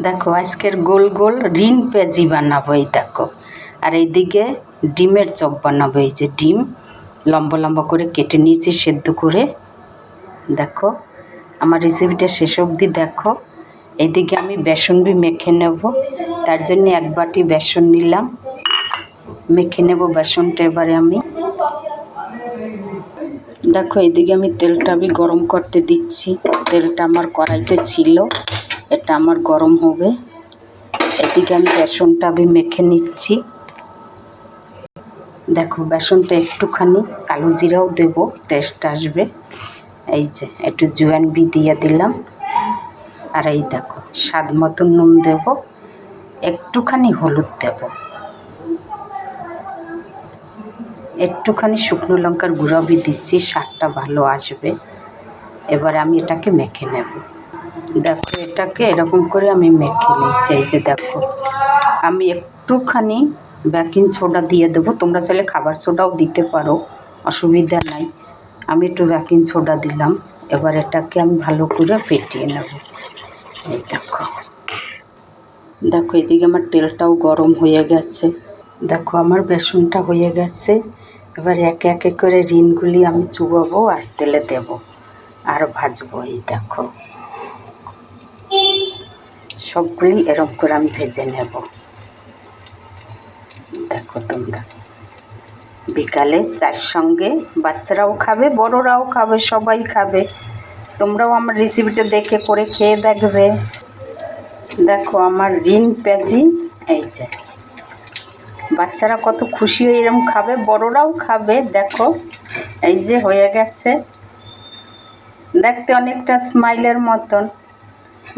দেখো আজকের গোল গোল রিং পেঁয়াজি বানাবো। এই দেখো, আর এইদিকে ডিমের চপ বানাবো। এই যে ডিম লম্বা লম্বা করে কেটে নিয়েছি সেদ্ধ করে। দেখো আমার রেসিপিটা শেষ অবধি দেখো। এইদিকে আমি বেসন মেখে নেব, তার জন্য এক বাটি বেসন নিলাম, মেখে নেব বেসনটা। এবারে আমি দেখো এইদিকে আমি তেলটা গরম করতে দিচ্ছি। তেলটা আমার কড়াইতে ছিল, এটা আমার গরম হবে। এদিকে আমি বেসনটা মেখে নিচ্ছি। দেখো বেসনটা একটুখানি কালো জিরাও দেব, টেস্ট আসবে। এই যে একটু জোয়ান দিয়ে দিলাম, আর এই দেখো স্বাদ মতো নুন দেব, একটুখানি হলুদ দেব, একটুখানি শুকনো লঙ্কার গুঁড়ো দিচ্ছি, স্বাদটা ভালো আসবে। এবার আমি এটাকে মেখে নেব। দেখো এটাকে এরকম করে আমি মেখে নিয়েছি। এই যে দেখো আমি একটুখানি বেকিং সোডা দিয়ে দেবো, তোমরা চাইলে খাবার সোডাও দিতে পারো, অসুবিধা নাই। আমি একটু বেকিং সোডা দিলাম। এবার এটাকে আমি ভালো করে ফেটিয়ে নেব। এই দেখো, দেখো এদিকে আমার তেলটাও গরম হয়ে গেছে। দেখো আমার বেসনটা হয়ে গেছে। এবার একে একে করে রিংগুলি আমি চুবাবো আর তেলে দেব আর ভাজবো। এই দেখো সবগুলি এরকম করে আমি ভেজে নেব। দেখো তোমরা বিকালে চার সঙ্গে বাচ্চারাও খাবে, বড়রাও খাবে, সবাই খাবে। তোমরাও আমার রেসিপিটা দেখে করে খেয়ে দেখবে। দেখো আমার রিং পেঁয়াজি, এই যে বাচ্চারা কত খুশি হয়ে এরকম খাবে, বড়রাও খাবে। দেখো এই যে হয়ে গেছে, দেখতে অনেকটা স্মাইলের মতন,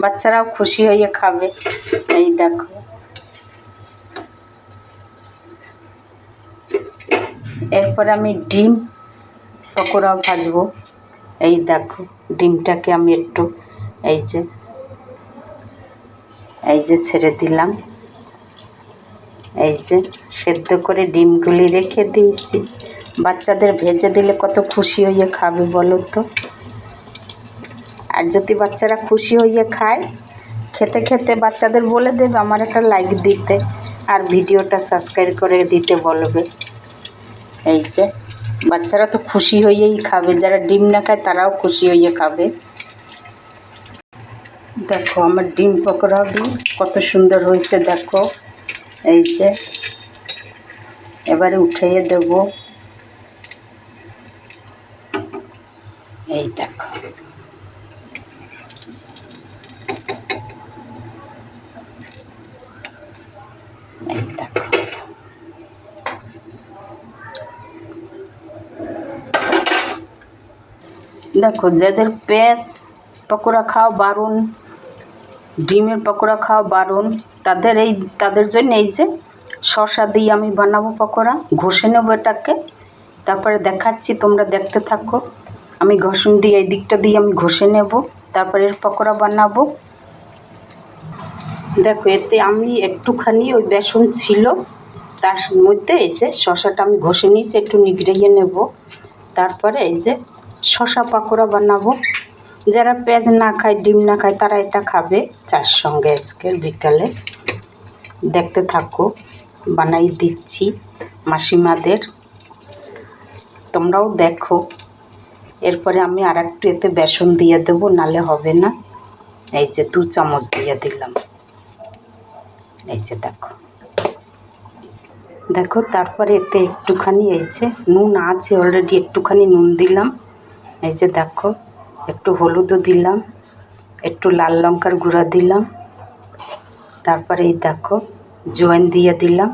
বাচ্চারাও খুশি হয়ে খাবে। এই দেখো এরপর আমি ডিম পকোড়াও ভাজবো। এই দেখো ডিমটাকে আমি একটু এই যে ছেড়ে দিলাম। এই যে সেদ্ধ করে ডিমগুলি রেখে দিয়েছি, বাচ্চাদের ভেজে দিলে কত খুশি হয়ে খাবে বলো তো। আর যদি বাচ্চারা খুশি হয়ে খায়, খেতে খেতে বাচ্চাদের বলে দেবে আমার একটা লাইক দিতে, আর ভিডিওটা সাবস্ক্রাইব করে দিতে বলবে। এই যে বাচ্চারা তো খুশি হয়েই খাবে, যারা ডিম না খায় তারাও খুশি হয়ে খাবে। দেখো আমার ডিম পকোড়া কত সুন্দর হয়েছে। দেখো এই যে এবারে উঠিয়ে দেব। এই দেখো এই দেখো দেখো যাদের পেঁয়াজ পকোড়া খাওয়া বারণ, ডিমের পকোড়া খাওয়া বারণ, তাদের জন্য এই যে শসা দিয়ে আমি বানাবো পকোড়া। ঘষে নেবো এটাকে, তারপরে দেখাচ্ছি, তোমরা দেখতে থাকো। আমি ঘষণ দিয়ে এই দিকটা দিয়ে আমি ঘষে নেব, তারপরে এর পকোড়া বানাবো। দেখো এতে আমি একটুখানি ওই বেসন ছিল, তার মধ্যে এই যে শসাটা আমি ঘষে নিয়েছি, একটু নিগড়িয়ে নেব। তারপরে এই যে শসা পকোড়া বানাবো। যারা পেঁয়াজ না খায়, ডিম না খায়, তারা এটা খাবে চার সঙ্গে আজকের বিকালে। দেখতে থাকো, বানাই দিচ্ছি মাসিমাদের, তোমরাও দেখো। এরপরে আমি আর একটু এতে বেসন দিয়ে দেবো, নালে হবে না। এই যে 2 চামচ দিয়ে দিলাম। এই যে দেখো দেখো তারপরে এতে একটুখানি এই যে নুন আছে অলরেডি, একটুখানি নুন দিলাম। এই যে দেখো একটু হলুদও দিলাম, একটু লাল লঙ্কার গুঁড়া দিলাম, তারপরে এই দেখো জোয়ান দিয়ে দিলাম,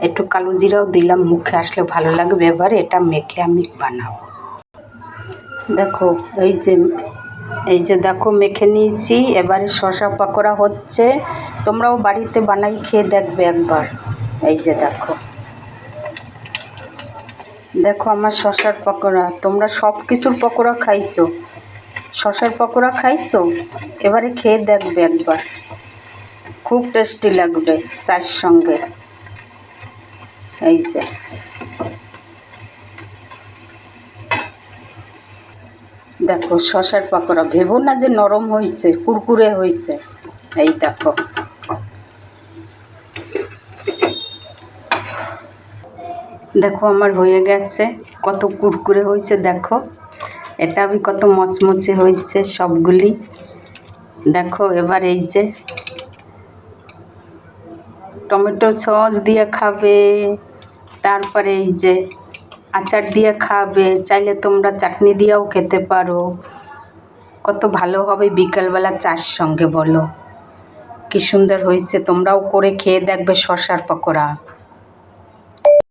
একটু কালো জিরাও দিলাম, মুখে আসলে ভালো লাগবে। এবারে এটা মেখে আমি বানাবো। দেখো এই যে দেখো মেখে নিয়েছি। এবারে শসা পকোড়া হচ্ছে, তোমরাও বাড়িতে বানাই খেয়ে দেখবে একবার। এই যে দেখো দেখো আমার শসার পকোড়া। তোমরা সব কিছুর পকোড়া খাইছো, শসার পকোড়া খাইছো, এবারে খেয়ে দেখবে একবার, খুব টেস্টি লাগবে চার সঙ্গে। এই যে দেখো শসার পকোড়া, ভেবো না যে নরম হয়েছে, কুরকুরে হয়েছে, এই দেখো, দেখো আমার হয়ে গেছে, কত কুরকুরে হয়েছে দেখো। এটা আমি কত মচমচে হয়েছে সবগুলি দেখো। এবার এই যে টমেটো সস দিয়ে খাবে, তারপরে এই যে আচার দিয়ে খাবে, চাইলে তোমরা চাটনি দিয়েও খেতে পারো। কত ভালো হবে বিকালবেলা চার সঙ্গে, বলো কি সুন্দর হয়েছে। তোমরাও করে খেয়ে দেখবে শসার পকোড়া।